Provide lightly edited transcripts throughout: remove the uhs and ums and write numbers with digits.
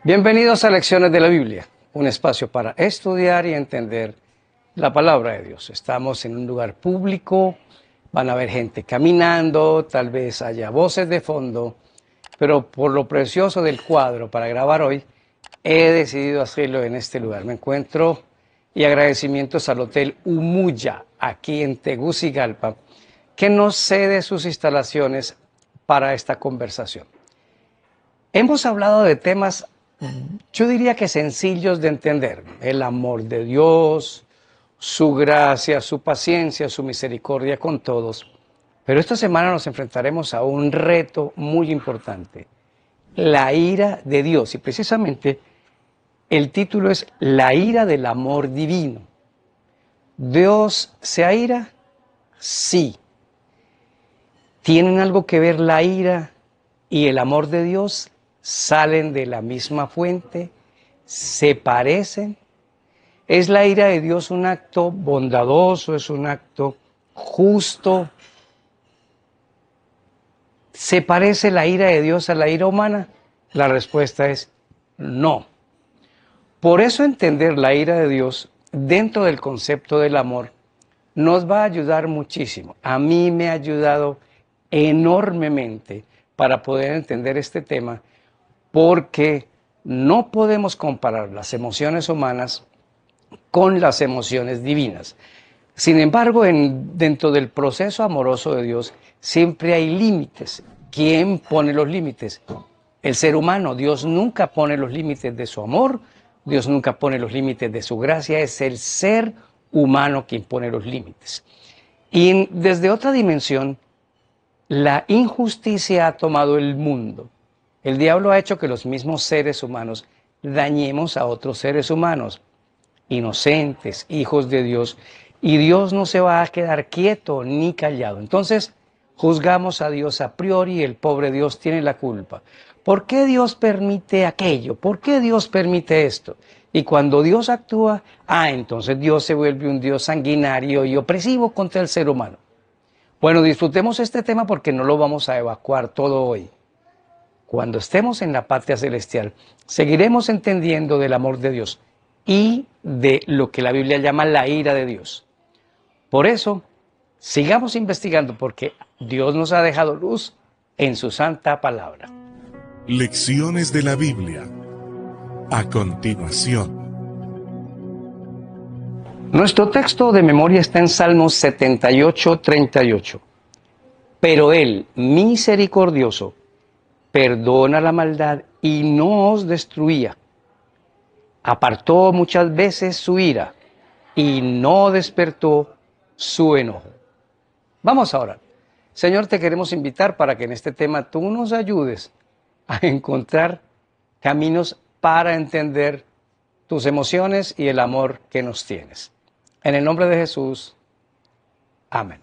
Bienvenidos a Lecciones de la Biblia, un espacio para estudiar y entender la palabra de Dios. Estamos en un lugar público, van a haber gente caminando, tal vez haya voces de fondo, pero por lo precioso del cuadro para grabar hoy, he decidido hacerlo en este lugar. Me encuentro y agradecimientos al Hotel Umuya, aquí en Tegucigalpa, que nos cede sus instalaciones para esta conversación. Hemos hablado de temas, yo diría que sencillos de entender: el amor de Dios, su gracia, su paciencia, su misericordia con todos. Pero esta semana nos enfrentaremos a un reto muy importante: la ira de Dios. Y precisamente el título es La ira del amor divino. ¿Dios se aira? Sí. ¿Tienen algo que ver la ira y el amor de Dios? ¿Salen de la misma fuente? ¿Se parecen? ¿Es la ira de Dios un acto bondadoso? ¿Es un acto justo? ¿Se parece la ira de Dios a la ira humana? La respuesta es no. Por eso entender la ira de Dios dentro del concepto del amor nos va a ayudar muchísimo. A mí me ha ayudado enormemente para poder entender este tema, porque no podemos comparar las emociones humanas con las emociones divinas. Sin embargo, dentro del proceso amoroso de Dios siempre hay límites. ¿Quién pone los límites? El ser humano. Dios nunca pone los límites de su amor, Dios nunca pone los límites de su gracia, es el ser humano quien pone los límites. Y desde otra dimensión, la injusticia ha tomado el mundo. El diablo ha hecho que los mismos seres humanos dañemos a otros seres humanos, inocentes, hijos de Dios, y Dios no se va a quedar quieto ni callado. Entonces, juzgamos a Dios a priori, el pobre Dios tiene la culpa. ¿Por qué Dios permite aquello? ¿Por qué Dios permite esto? Y cuando Dios actúa, entonces Dios se vuelve un Dios sanguinario y opresivo contra el ser humano. Bueno, disfrutemos este tema porque no lo vamos a evacuar todo hoy. Cuando estemos en la patria celestial, seguiremos entendiendo del amor de Dios y de lo que la Biblia llama la ira de Dios. Por eso, sigamos investigando, porque Dios nos ha dejado luz en su santa palabra. Lecciones de la Biblia. A continuación. Nuestro texto de memoria está en Salmos 78, 38. Pero Él, misericordioso, perdona la maldad y no os destruía. Apartó muchas veces su ira y no despertó su enojo. Vamos ahora. Señor, te queremos invitar para que en este tema tú nos ayudes a encontrar caminos para entender tus emociones y el amor que nos tienes. En el nombre de Jesús, amén.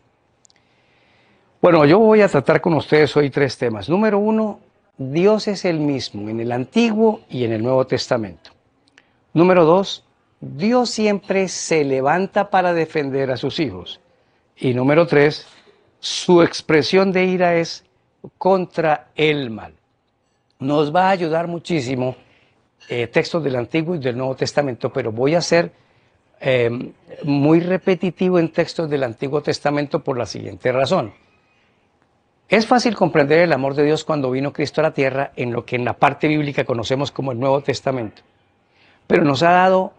Bueno, yo voy a tratar con ustedes hoy 3 temas. Número 1, Dios es el mismo en el Antiguo y en el Nuevo Testamento. Número 2, Dios siempre se levanta para defender a sus hijos. Y número 3, su expresión de ira es contra el mal. Nos va a ayudar muchísimo textos del Antiguo y del Nuevo Testamento, pero voy a ser muy repetitivo en textos del Antiguo Testamento por la siguiente razón. Es fácil comprender el amor de Dios cuando vino Cristo a la tierra en lo que en la parte bíblica conocemos como el Nuevo Testamento. Pero nos ha dado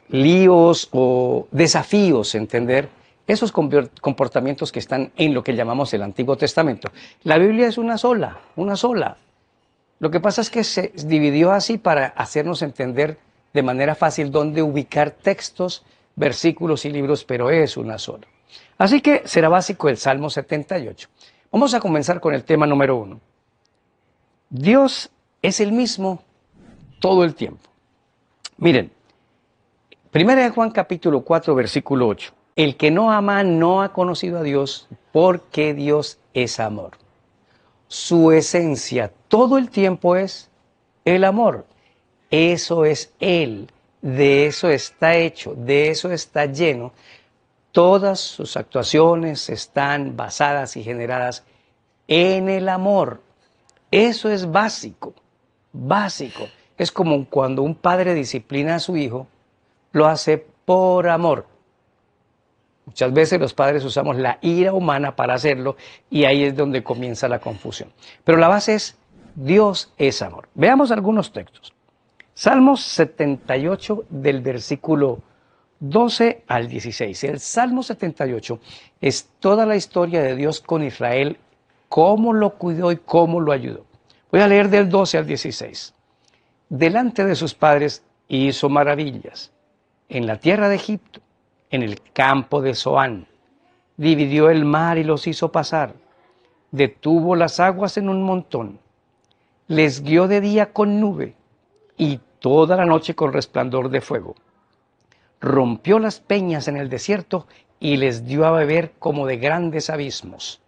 líos o desafíos entender esos comportamientos que están en lo que llamamos el Antiguo Testamento. La Biblia es una sola, una sola. Lo que pasa es que se dividió así para hacernos entender de manera fácil dónde ubicar textos, versículos y libros, pero es una sola. Así que será básico el Salmo 78. Vamos a comenzar con el tema número 1. Dios es el mismo todo el tiempo. Miren, 1 Juan capítulo 4, versículo 8. El que no ama no ha conocido a Dios, porque Dios es amor. Su esencia todo el tiempo es el amor. Eso es Él, de eso está hecho, de eso está lleno. Todas sus actuaciones están basadas y generadas en el amor. Eso es básico. básico. Es como cuando un padre disciplina a su hijo, lo hace por amor. Muchas veces los padres usamos la ira humana para hacerlo y ahí es donde comienza la confusión. Pero la base es Dios es amor. Veamos algunos textos. Salmos 78 del versículo 12 al 16. El Salmo 78 es toda la historia de Dios con Israel, cómo lo cuidó y cómo lo ayudó. Voy a leer del 12 al 16. Delante de sus padres hizo maravillas. En la tierra de Egipto, en el campo de Zoán, dividió el mar y los hizo pasar. Detuvo las aguas en un montón. Les guió de día con nube y toda la noche con resplandor de fuego. Rompió las peñas en el desierto y les dio a beber como de grandes abismos.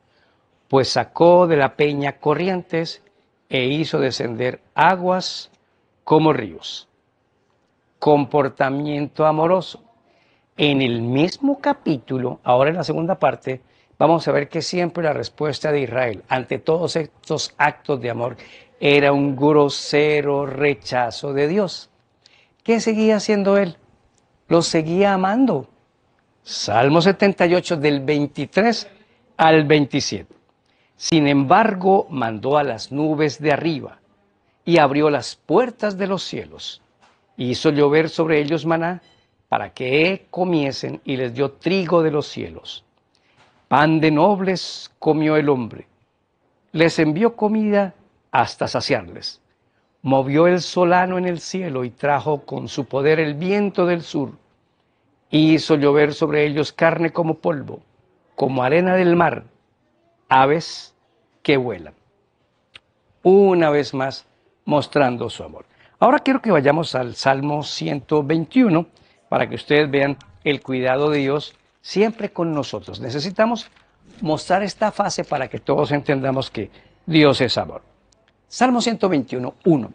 Pues sacó de la peña corrientes e hizo descender aguas como ríos. Comportamiento amoroso. En el mismo capítulo, ahora en la segunda parte, vamos a ver que siempre la respuesta de Israel ante todos estos actos de amor era un grosero rechazo de Dios. ¿Qué seguía haciendo él? Los seguía amando. Salmo 78 del 23 al 27. Sin embargo, mandó a las nubes de arriba y abrió las puertas de los cielos. Hizo llover sobre ellos maná para que comiesen y les dio trigo de los cielos. Pan de nobles comió el hombre. Les envió comida hasta saciarles. Movió el solano en el cielo y trajo con su poder el viento del sur. Hizo llover sobre ellos carne como polvo, como arena del mar, aves que vuelan. Una vez más, mostrando su amor. Ahora quiero que vayamos al Salmo 121 para que ustedes vean el cuidado de Dios siempre con nosotros. Necesitamos mostrar esta fase para que todos entendamos que Dios es amor. Salmo 121, 1.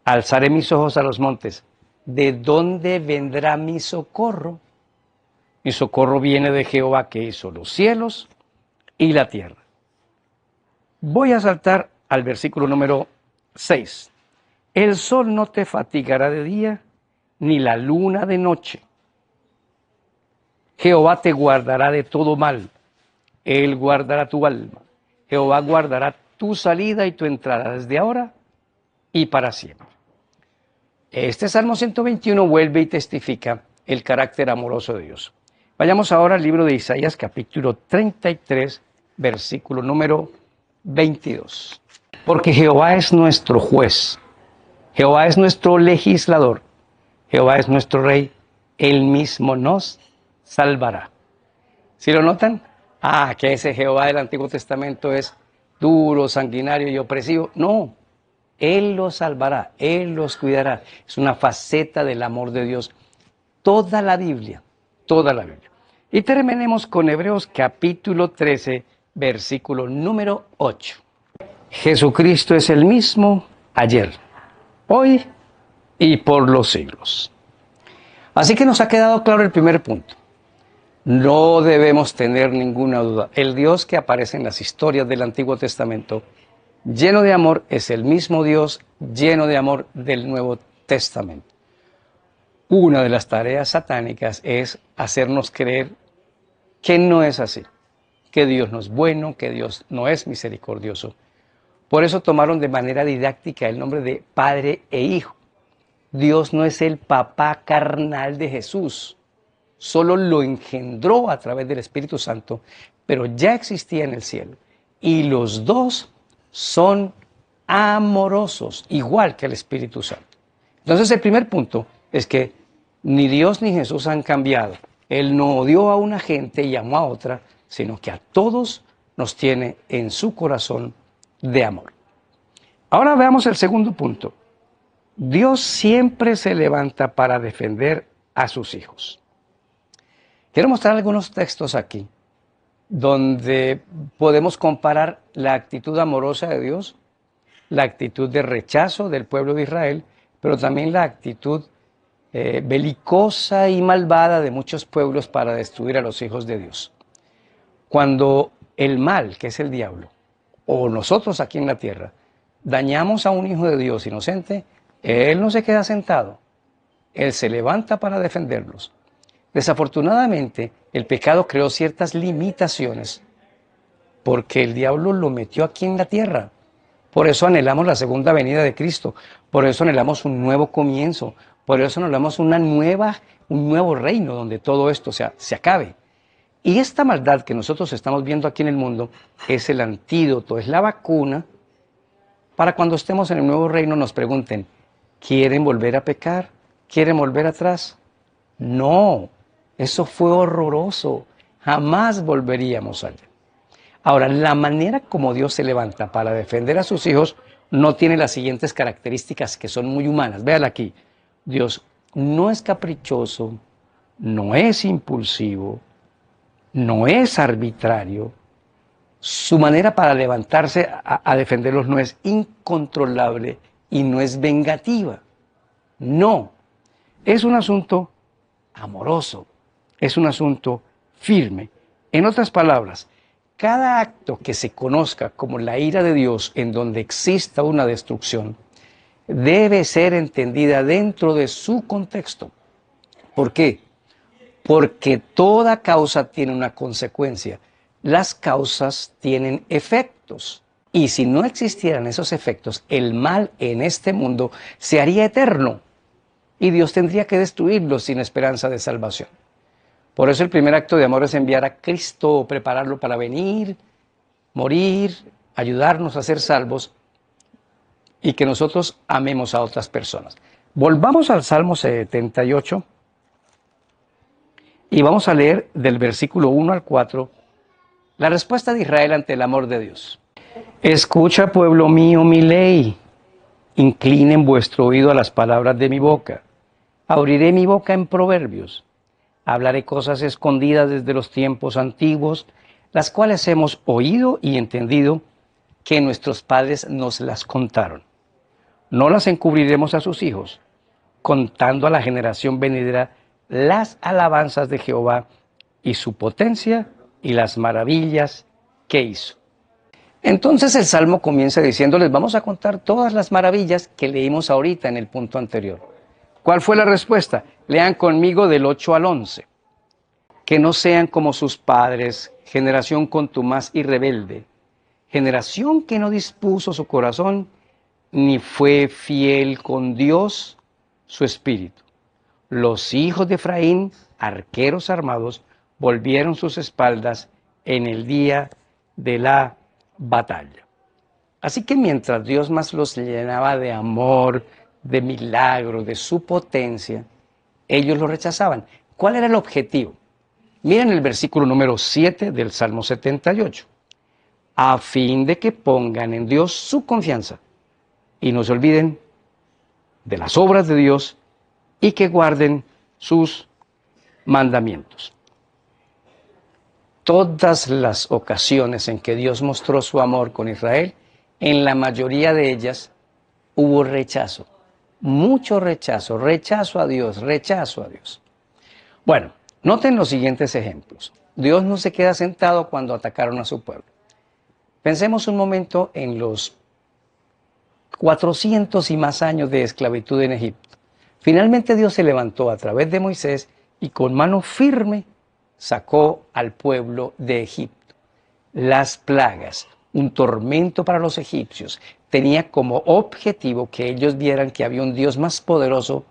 Alzaré mis ojos a los montes. ¿De dónde vendrá mi socorro? Mi socorro viene de Jehová, que hizo los cielos y la tierra. Voy a saltar al versículo número 6. El sol no te fatigará de día, ni la luna de noche. Jehová te guardará de todo mal. Él guardará tu alma. Jehová guardará tu salida y tu entrada desde ahora y para siempre. Este Salmo 121 vuelve y testifica el carácter amoroso de Dios. Vayamos ahora al libro de Isaías, capítulo 33, versículo número 22. Porque Jehová es nuestro juez, Jehová es nuestro legislador, Jehová es nuestro rey, él mismo nos salvará. ¿Sí lo notan? Que ese Jehová del Antiguo Testamento es duro, sanguinario y opresivo. No, él los salvará, él los cuidará. Es una faceta del amor de Dios. Toda la Biblia, toda la Biblia. Y terminemos con Hebreos capítulo 13, versículo número 8. Jesucristo es el mismo ayer, hoy y por los siglos. Así que nos ha quedado claro el primer punto. No debemos tener ninguna duda. El Dios que aparece en las historias del Antiguo Testamento, lleno de amor, es el mismo Dios lleno de amor del Nuevo Testamento. Una de las tareas satánicas es hacernos creer que no es así, que Dios no es bueno, que Dios no es misericordioso. Por eso tomaron de manera didáctica el nombre de Padre e Hijo. Dios no es el papá carnal de Jesús, solo lo engendró a través del Espíritu Santo, pero ya existía en el cielo. Y los dos son amorosos, igual que el Espíritu Santo. Entonces el primer punto es que ni Dios ni Jesús han cambiado. Él no odió a una gente y amó a otra, sino que a todos nos tiene en su corazón de amor. Ahora veamos el segundo punto. Dios siempre se levanta para defender a sus hijos. Quiero mostrar algunos textos aquí donde podemos comparar la actitud amorosa de Dios, la actitud de rechazo del pueblo de Israel, pero también la actitud belicosa y malvada de muchos pueblos para destruir a los hijos de Dios. Cuando el mal, que es el diablo, o nosotros aquí en la tierra, dañamos a un hijo de Dios inocente, Él no se queda sentado. Él se levanta para defenderlos. Desafortunadamente, el pecado creó ciertas limitaciones porque el diablo lo metió aquí en la tierra. Por eso anhelamos la segunda venida de Cristo. Por eso anhelamos un nuevo comienzo. Por eso anhelamos un nuevo reino donde todo esto se acabe. Y esta maldad que nosotros estamos viendo aquí en el mundo es el antídoto, es la vacuna para cuando estemos en el nuevo reino nos pregunten, ¿quieren volver a pecar? ¿Quieren volver atrás? No, eso fue horroroso. Jamás volveríamos allá. Ahora, la manera como Dios se levanta para defender a sus hijos no tiene las siguientes características que son muy humanas. Véala aquí. Dios no es caprichoso, no es impulsivo, no es arbitrario. Su manera para levantarse a defenderlos no es incontrolable y no es vengativa. No, es un asunto amoroso, es un asunto firme. En otras palabras, cada acto que se conozca como la ira de Dios en donde exista una destrucción debe ser entendida dentro de su contexto. ¿Por qué? Porque toda causa tiene una consecuencia. Las causas tienen efectos. Y si no existieran esos efectos, el mal en este mundo se haría eterno. Y Dios tendría que destruirlo sin esperanza de salvación. Por eso el primer acto de amor es enviar a Cristo, prepararlo para venir, morir, ayudarnos a ser salvos y que nosotros amemos a otras personas. Volvamos al Salmo 78 y vamos a leer del versículo 1 al 4 la respuesta de Israel ante el amor de Dios. Escucha, pueblo mío, mi ley. Inclinen vuestro oído a las palabras de mi boca. Abriré mi boca en proverbios. Hablaré cosas escondidas desde los tiempos antiguos, las cuales hemos oído y entendido que nuestros padres nos las contaron. No las encubriremos a sus hijos, contando a la generación venidera las alabanzas de Jehová y su potencia y las maravillas que hizo. Entonces el Salmo comienza diciéndoles, vamos a contar todas las maravillas que leímos ahorita en el punto anterior. ¿Cuál fue la respuesta? Lean conmigo del 8 al 11. Que no sean como sus padres, generación contumaz y rebelde, generación que no dispuso su corazón, ni fue fiel con Dios, su espíritu. Los hijos de Efraín, arqueros armados, volvieron sus espaldas en el día de la batalla. Así que mientras Dios más los llenaba de amor, de milagros, de su potencia, ellos lo rechazaban. ¿Cuál era el objetivo? Miren el versículo número 7 del Salmo 78. A fin de que pongan en Dios su confianza y no se olviden de las obras de Dios y que guarden sus mandamientos. Todas las ocasiones en que Dios mostró su amor con Israel, en la mayoría de ellas hubo rechazo, mucho rechazo, rechazo a Dios, rechazo a Dios. Bueno, noten los siguientes ejemplos. Dios no se queda sentado cuando atacaron a su pueblo. Pensemos un momento en los 400 y más años de esclavitud en Egipto. Finalmente Dios se levantó a través de Moisés y con mano firme sacó al pueblo de Egipto. Las plagas, un tormento para los egipcios, tenía como objetivo que ellos vieran que había un Dios más poderoso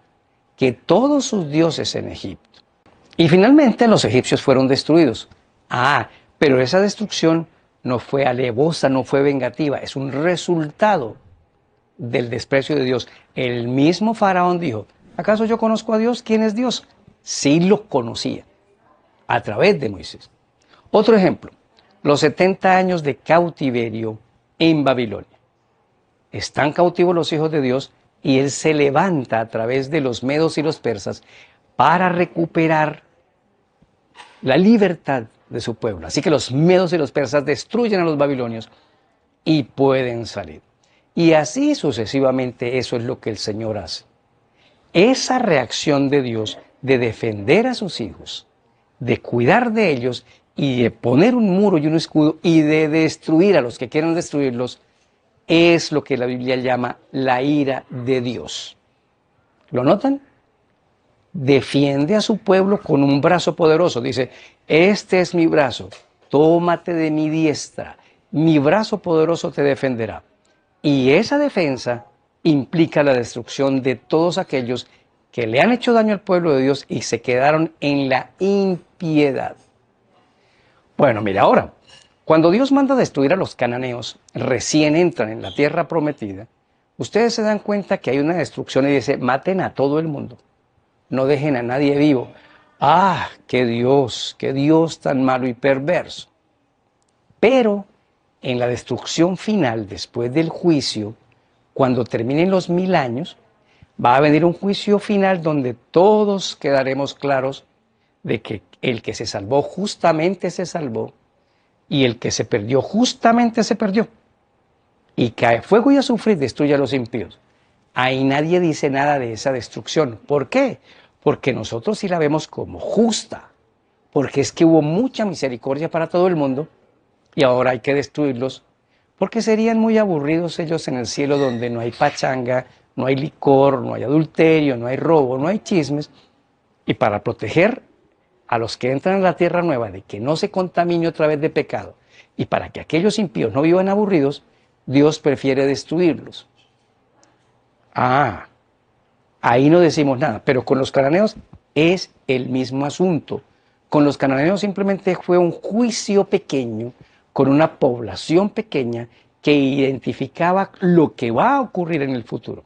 que todos sus dioses en Egipto. Y finalmente los egipcios fueron destruidos. Pero esa destrucción no fue alevosa, no fue vengativa, es un resultado del desprecio de Dios. El mismo faraón dijo, ¿acaso yo conozco a Dios? ¿Quién es Dios? Sí lo conocía, a través de Moisés. Otro ejemplo, los 70 años de cautiverio en Babilonia. Están cautivos los hijos de Dios y Él se levanta a través de los medos y los persas para recuperar la libertad de su pueblo. Así que los medos y los persas destruyen a los babilonios y pueden salir. Y así sucesivamente eso es lo que el Señor hace. Esa reacción de Dios de defender a sus hijos, de cuidar de ellos y de poner un muro y un escudo y de destruir a los que quieran destruirlos, es lo que la Biblia llama la ira de Dios. ¿Lo notan? Defiende a su pueblo con un brazo poderoso. Dice, este es mi brazo, tómate de mi diestra, mi brazo poderoso te defenderá. Y esa defensa implica la destrucción de todos aquellos que le han hecho daño al pueblo de Dios y se quedaron en la impiedad. Bueno, mira, ahora, cuando Dios manda destruir a los cananeos, recién entran en la tierra prometida, ustedes se dan cuenta que hay una destrucción y dice, maten a todo el mundo, no dejen a nadie vivo. ¡Ah, qué Dios tan malo y perverso! Pero en la destrucción final, después del juicio, cuando terminen los 1000 años, va a venir un juicio final donde todos quedaremos claros de que el que se salvó justamente se salvó y el que se perdió justamente se perdió. Y cae fuego y azufre y destruye a los impíos. Ahí nadie dice nada de esa destrucción. ¿Por qué? Porque nosotros sí la vemos como justa. Porque es que hubo mucha misericordia para todo el mundo y ahora hay que destruirlos. Porque serían muy aburridos ellos en el cielo donde no hay pachanga, no hay licor, no hay adulterio, no hay robo, no hay chismes. Y para proteger a los que entran en la tierra nueva de que no se contamine otra vez de pecado y para que aquellos impíos no vivan aburridos, Dios prefiere destruirlos. Ahí no decimos nada, pero con los cananeos es el mismo asunto. Con los cananeos simplemente fue un juicio pequeño con una población pequeña que identificaba lo que va a ocurrir en el futuro.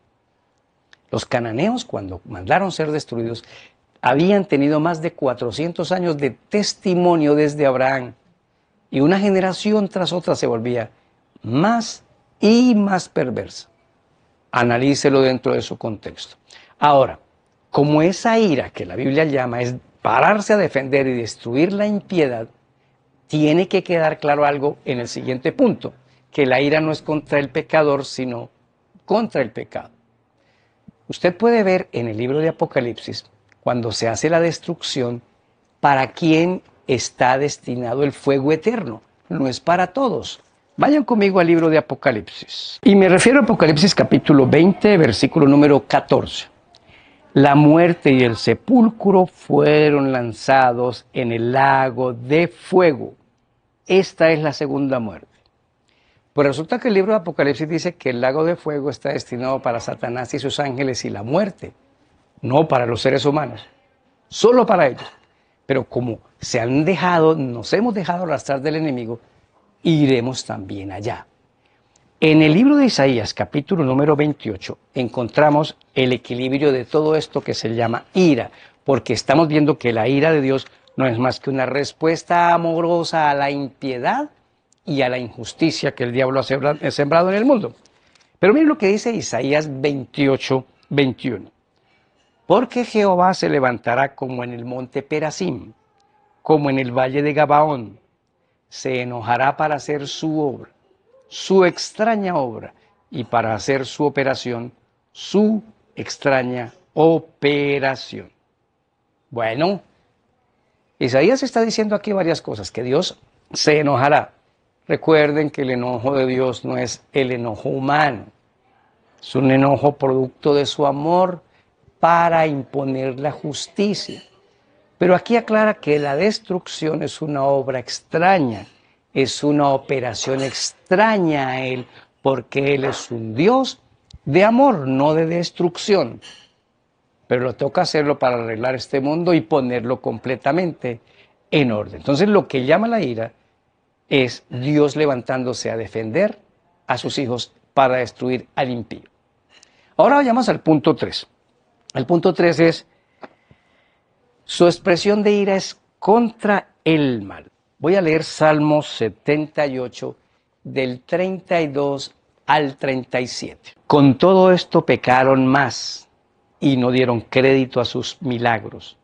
Los cananeos, cuando mandaron ser destruidos, habían tenido más de 400 años de testimonio desde Abraham y una generación tras otra se volvía más y más perversa. Analícelo dentro de su contexto. Ahora, como esa ira que la Biblia llama es pararse a defender y destruir la impiedad, tiene que quedar claro algo en el siguiente punto, que la ira no es contra el pecador, sino contra el pecado. Usted puede ver en el libro de Apocalipsis, cuando se hace la destrucción, para quién está destinado el fuego eterno. No es para todos. Vayan conmigo al libro de Apocalipsis. Y me refiero a Apocalipsis capítulo 20, versículo número 14. La muerte y el sepulcro fueron lanzados en el lago de fuego. Esta es la segunda muerte. Pues resulta que el libro de Apocalipsis dice que el lago de fuego está destinado para Satanás y sus ángeles y la muerte, no para los seres humanos, solo para ellos. Pero como nos hemos dejado arrastrar del enemigo, iremos también allá. En el libro de Isaías, capítulo número 28, encontramos el equilibrio de todo esto que se llama ira, porque estamos viendo que la ira de Dios no es más que una respuesta amorosa a la impiedad y a la injusticia que el diablo ha sembrado en el mundo. Pero miren lo que dice Isaías 28, 21. Porque Jehová se levantará como en el monte Perasim, como en el valle de Gabaón. Se enojará para hacer su obra, su extraña obra, y para hacer su operación, su extraña operación. Bueno, Isaías está diciendo aquí varias cosas, que Dios se enojará. Recuerden que el enojo de Dios no es el enojo humano, es un enojo producto de su amor para imponer la justicia. Pero aquí aclara que la destrucción es una obra extraña, es una operación extraña a Él, porque Él es un Dios de amor, no de destrucción. Pero lo toca hacerlo para arreglar este mundo y ponerlo completamente en orden. Entonces lo que llama la ira es Dios levantándose a defender a sus hijos para destruir al impío. Ahora vayamos al punto 3. El punto 3 es, su expresión de ira es contra el mal. Voy a leer Salmos 78, del 32 al 37. Con todo esto pecaron más y no dieron crédito a sus milagros.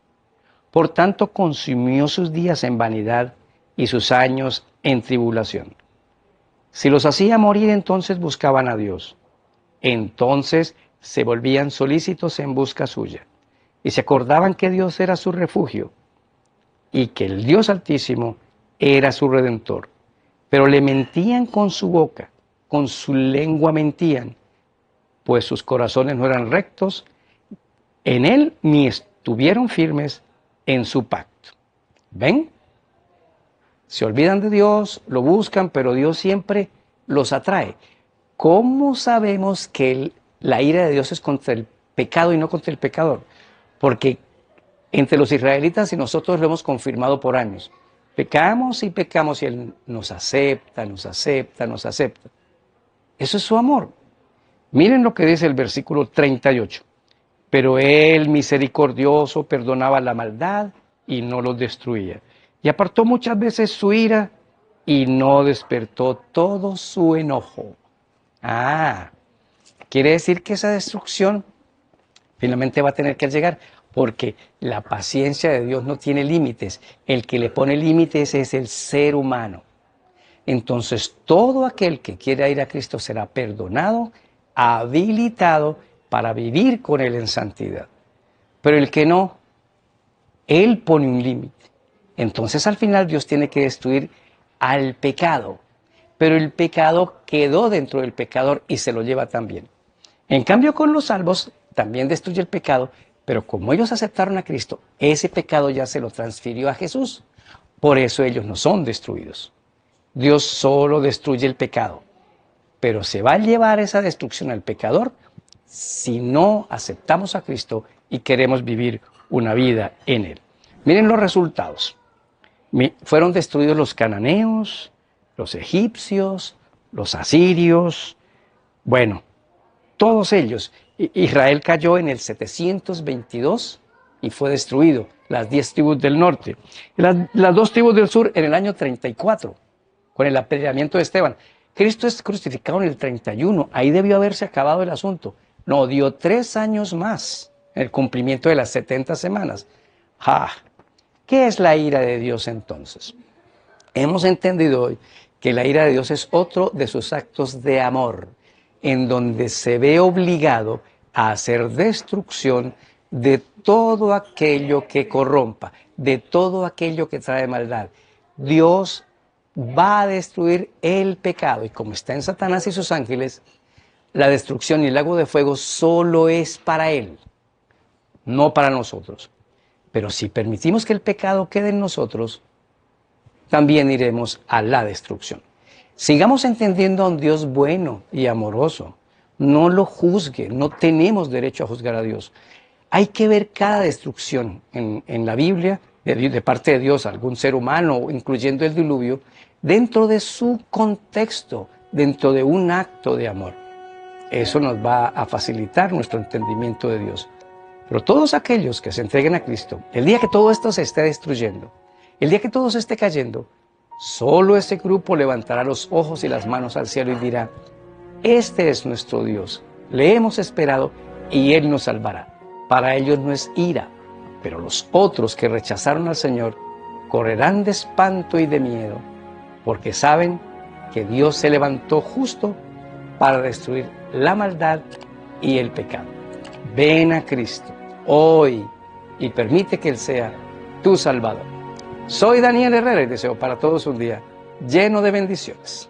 Por tanto, consumió sus días en vanidad y sus años en tribulación. Si los hacía morir, entonces buscaban a Dios. Entonces se volvían solícitos en busca suya y se acordaban que Dios era su refugio y que el Dios Altísimo era su Redentor. Pero le mentían con su boca, con su lengua mentían, pues sus corazones no eran rectos en él ni estuvieron firmes en su pacto. ¿Ven? Se olvidan de Dios, lo buscan, pero Dios siempre los atrae. ¿Cómo sabemos que la ira de Dios es contra el pecado y no contra el pecador? Porque entre los israelitas y nosotros lo hemos confirmado por años. Pecamos y pecamos y Él nos acepta, nos acepta, nos acepta. Eso es su amor. Miren lo que dice el versículo 38. Pero Él, misericordioso, perdonaba la maldad y no los destruía. Y apartó muchas veces su ira y no despertó todo su enojo. Quiere decir que esa destrucción finalmente va a tener que llegar, porque la paciencia de Dios no tiene límites. El que le pone límites es el ser humano. Entonces, todo aquel que quiera ir a Cristo será perdonado, habilitado para vivir con Él en santidad. Pero el que no, Él pone un límite. Entonces, al final, Dios tiene que destruir al pecado. Pero el pecado quedó dentro del pecador y se lo lleva también. En cambio, con los salvos también destruye el pecado, pero como ellos aceptaron a Cristo, ese pecado ya se lo transfirió a Jesús. Por eso ellos no son destruidos. Dios solo destruye el pecado, pero se va a llevar esa destrucción al pecador si no aceptamos a Cristo y queremos vivir una vida en Él. Miren los resultados. Fueron destruidos los cananeos, los egipcios, los asirios, bueno, todos ellos. Israel cayó en el 722 y fue destruido, las 10 tribus del norte. Las 2 tribus del sur en el año 34, con el apedreamiento de Esteban. Cristo es crucificado en el 31, ahí debió haberse acabado el asunto. No, dio 3 años más en el cumplimiento de las 70 semanas. ¿Qué es la ira de Dios entonces? Hemos entendido hoy que la ira de Dios es otro de sus actos de amor, en donde se ve obligado a hacer destrucción de todo aquello que corrompa, de todo aquello que trae maldad. Dios va a destruir el pecado, y como está en Satanás y sus ángeles, la destrucción y el lago de fuego solo es para Él, no para nosotros. Pero si permitimos que el pecado quede en nosotros, también iremos a la destrucción. Sigamos entendiendo a un Dios bueno y amoroso. No lo juzgue, no tenemos derecho a juzgar a Dios. Hay que ver cada destrucción en la Biblia, de parte de Dios, algún ser humano, incluyendo el diluvio, dentro de su contexto, dentro de un acto de amor. Eso nos va a facilitar nuestro entendimiento de Dios. Pero todos aquellos que se entreguen a Cristo, el día que todo esto se esté destruyendo, el día que todo se esté cayendo, solo ese grupo levantará los ojos y las manos al cielo y dirá: este es nuestro Dios, le hemos esperado y Él nos salvará. Para ellos no es ira, pero los otros que rechazaron al Señor correrán de espanto y de miedo, porque saben que Dios se levantó justo para destruir la maldad y el pecado. Ven a Cristo hoy y permite que Él sea tu Salvador. Soy Daniel Herrera y deseo para todos un día lleno de bendiciones.